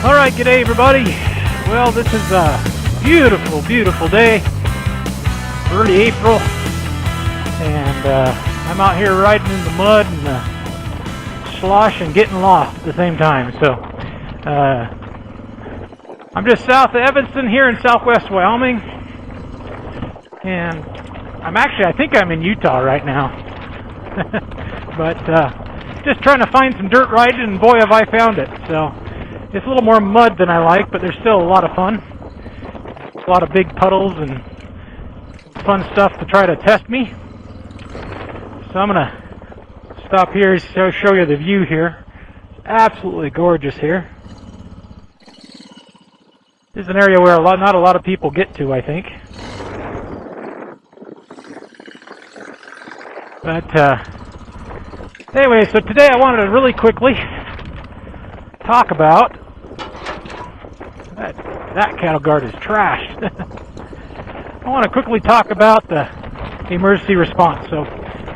Alright, good day everybody. Well, this is a beautiful, beautiful day. Early April. And I'm out here riding in the mud and slosh and getting lost at the same time. So, I'm just south of Evanston here in Southwest Wyoming. And I think I'm in Utah right now. But just trying to find some dirt riding, and boy have I found it. So it's a little more mud than I like, but there's still a lot of fun. A lot of big puddles and fun stuff to try to test me. So I'm gonna stop here and show you the view here. It's absolutely gorgeous here. This is an area where not a lot of people get to, I think. But anyway, so today I wanted to really quickly talk about that cattle guard is trashed. I want to quickly talk about the emergency response. So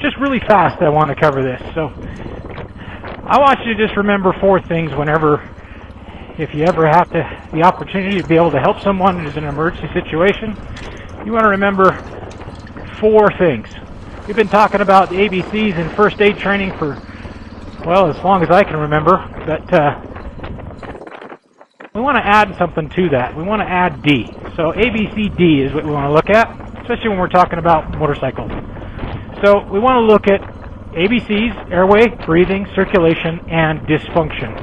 just really fast I want to cover this. So I want you to just remember 4 things if you ever have the opportunity to be able to help someone who's in an emergency situation. You want to remember 4 things. We've been talking about the ABCs and first aid training for, well, as long as I can remember, but we want to add something to that. We want to add D. So ABCD is what we want to look at, especially when we're talking about motorcycles. So we want to look at ABCs, airway, breathing, circulation, and dysfunction.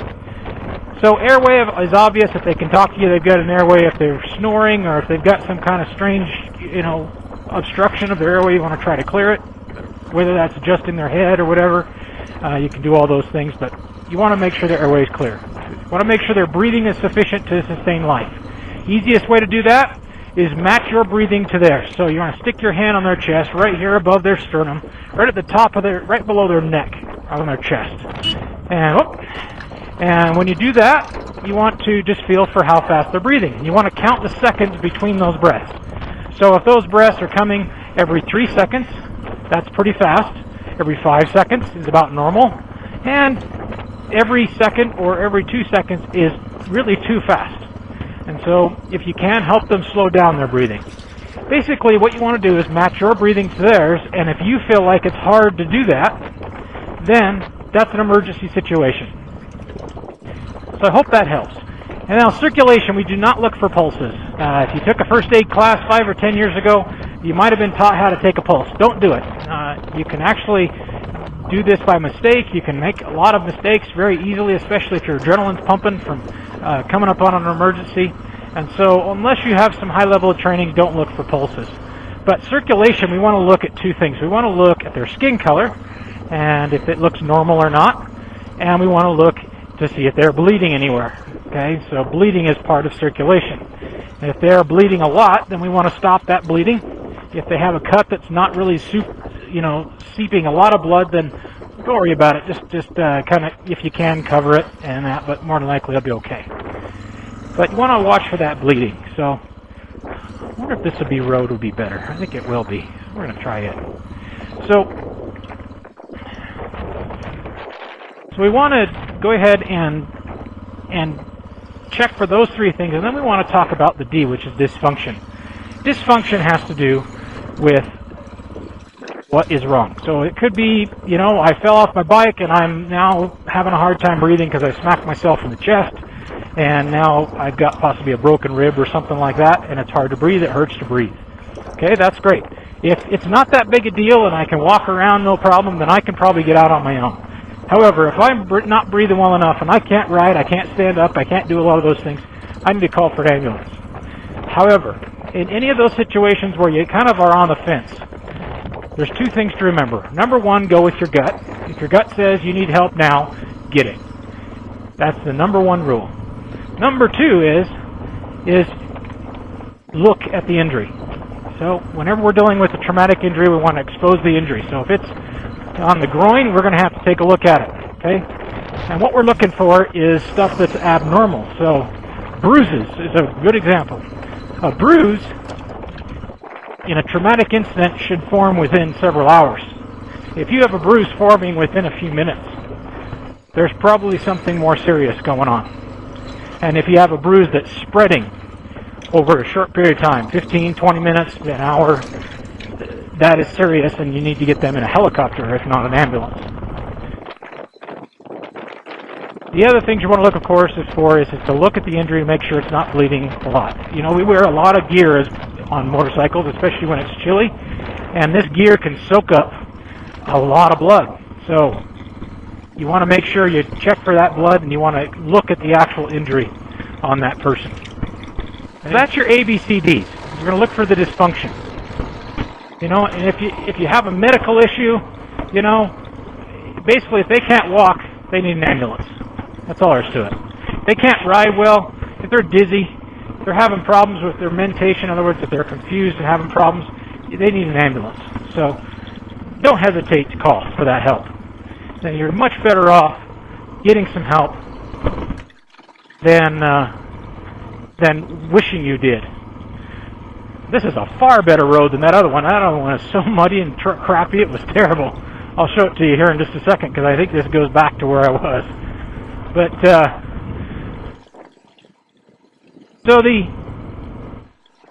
So airway is obvious. If they can talk to you, they've got an airway. If they're snoring or if they've got some kind of strange, obstruction of their airway, you want to try to clear it, whether that's adjusting their head or whatever. You can do all those things, but you want to make sure their airway is clear. You want to make sure their breathing is sufficient to sustain life. Easiest way to do that is match your breathing to theirs. So you want to stick your hand on their chest, right here above their sternum, right at the top of right below their neck, on their chest. And when you do that, you want to just feel for how fast they're breathing. You want to count the seconds between those breaths. So if those breaths are coming every 3 seconds, that's pretty fast. Every 5 seconds is about normal. And every second or every 2 seconds is really too fast. And so if you can, help them slow down their breathing. Basically what you want to do is match your breathing to theirs, and if you feel like it's hard to do that, then that's an emergency situation. So I hope that helps. And now circulation, we do not look for pulses. If you took a first aid class 5 or 10 years ago, you might have been taught how to take a pulse. Don't do it. You can actually do this by mistake. You can make a lot of mistakes very easily, especially if your adrenaline's pumping from coming up on an emergency. And so unless you have some high level of training, don't look for pulses. But circulation, we want to look at 2 things. We want to look at their skin color and if it looks normal or not. And we want to look to see if they're bleeding anywhere. Okay, so bleeding is part of circulation. And if they're bleeding a lot, then we want to stop that bleeding. If they have a cut that's not really seeping a lot of blood, then don't worry about it. Just kind of, if you can, cover it and that, but more than likely it'll be okay. But you want to watch for that bleeding. So I wonder if this would be road would be better. I think it will be. We're going to try it. So we want to go ahead and check for those 3 things, and then we want to talk about the D, which is dysfunction. Dysfunction has to do with what is wrong. So it could be, I fell off my bike and I'm now having a hard time breathing because I smacked myself in the chest, and now I've got possibly a broken rib or something like that, and it's hard to breathe, it hurts to breathe. Okay, that's great. If it's not that big a deal and I can walk around no problem, then I can probably get out on my own. However, if I'm not breathing well enough and I can't ride, I can't stand up, I can't do a lot of those things, I need to call for an ambulance. However, in any of those situations where you kind of are on the fence, there's 2 things to remember. Number 1, go with your gut. If your gut says you need help now, get it. That's the number 1 rule. Number 2 is look at the injury. So whenever we're dealing with a traumatic injury, we want to expose the injury. So if it's on the groin, we're going to have to take a look at it. Okay? And what we're looking for is stuff that's abnormal. So bruises is a good example. A bruise in a traumatic incident should form within several hours. If you have a bruise forming within a few minutes, there's probably something more serious going on. And if you have a bruise that's spreading over a short period of time, 15, 20 minutes, an hour, that is serious, and you need to get them in a helicopter, if not an ambulance. The other things you want to look, of course, is to look at the injury and make sure it's not bleeding a lot. You know, we wear a lot of gear on motorcycles, especially when it's chilly, and this gear can soak up a lot of blood. So you want to make sure you check for that blood, and you want to look at the actual injury on that person. So that's your ABCDs. You're going to look for the dysfunction. You know, and if you have a medical issue, you know, basically if they can't walk, they need an ambulance. That's all there is to it. If they can't ride well, if they're dizzy, if they're having problems with their mentation, in other words, if they're confused and having problems, they need an ambulance. So don't hesitate to call for that help. Then you're much better off getting some help than wishing you did. This is a far better road than that other one. That other one is so muddy and crappy, it was terrible. I'll show it to you here in just a second, because I think this goes back to where I was. But, so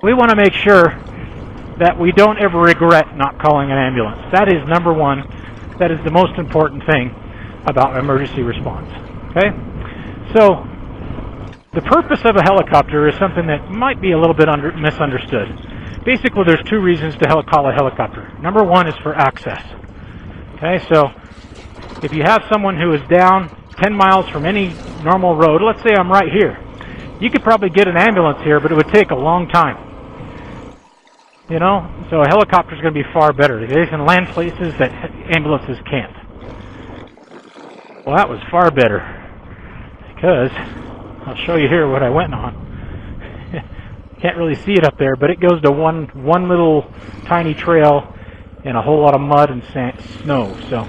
we want to make sure that we don't ever regret not calling an ambulance. That is number one. That is the most important thing about emergency response. Okay? So, the purpose of a helicopter is something that might be a little bit misunderstood. Basically, there's two reasons to call a helicopter. Number one is for access. Okay, so if you have someone who is down 10 miles from any normal road, let's say I'm right here, you could probably get an ambulance here, but it would take a long time. You know, so a helicopter is going to be far better. They can land places that ambulances can't. Well, that was far better, because I'll show you here what I went on. Can't really see it up there, but it goes to one little tiny trail in a whole lot of mud and snow. So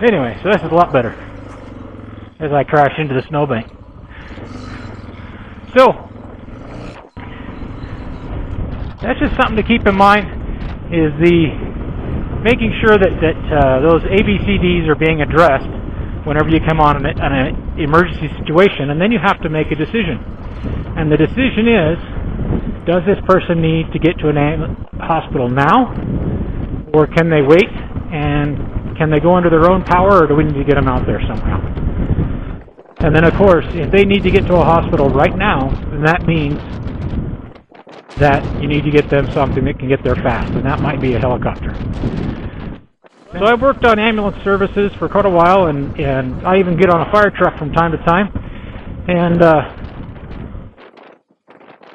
anyway, so this is a lot better as I crash into the snowbank. So that's just something to keep in mind, is making sure that those ABCDs are being addressed whenever you come on an emergency situation, and then you have to make a decision. And the decision is, does this person need to get to a hospital now, or can they wait, and can they go under their own power, or do we need to get them out there somehow? And then, of course, if they need to get to a hospital right now, then that means that you need to get them something that can get there fast, and that might be a helicopter. So I've worked on ambulance services for quite a while, and I even get on a fire truck from time to time. And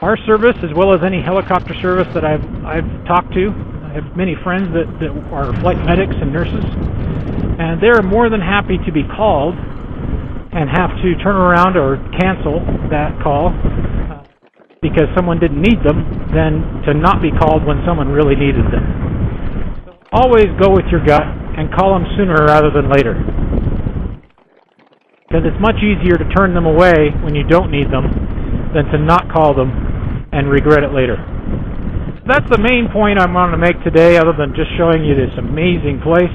our service, as well as any helicopter service that I've talked to, I have many friends that are flight medics and nurses, and they're more than happy to be called and have to turn around or cancel that call because someone didn't need them, than to not be called when someone really needed them. Always go with your gut and call them sooner rather than later, because it's much easier to turn them away when you don't need them than to not call them and regret it later. That's the main point I want to make today, other than just showing you this amazing place,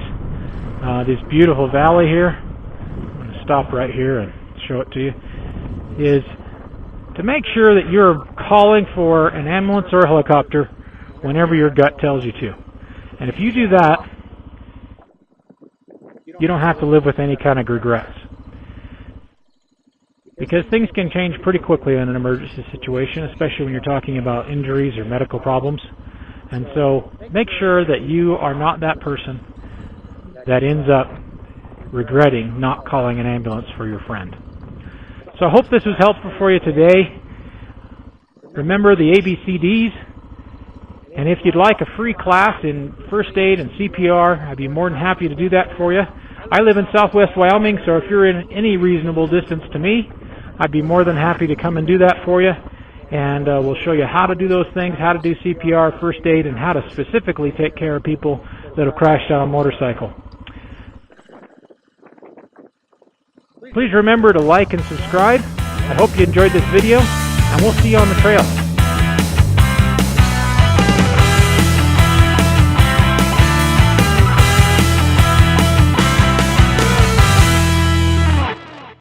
this beautiful valley here. I'm going to stop right here and show it to you, is to make sure that you're calling for an ambulance or a helicopter whenever your gut tells you to. And if you do that, you don't have to live with any kind of regrets. Because things can change pretty quickly in an emergency situation, especially when you're talking about injuries or medical problems. And so make sure that you are not that person that ends up regretting not calling an ambulance for your friend. So I hope this was helpful for you today. Remember the ABCDs. And if you'd like a free class in first aid and CPR, I'd be more than happy to do that for you. I live in Southwest Wyoming, so if you're in any reasonable distance to me, I'd be more than happy to come and do that for you. And we'll show you how to do those things, how to do CPR, first aid, and how to specifically take care of people that have crashed on a motorcycle. Please remember to like and subscribe. I hope you enjoyed this video, and we'll see you on the trail.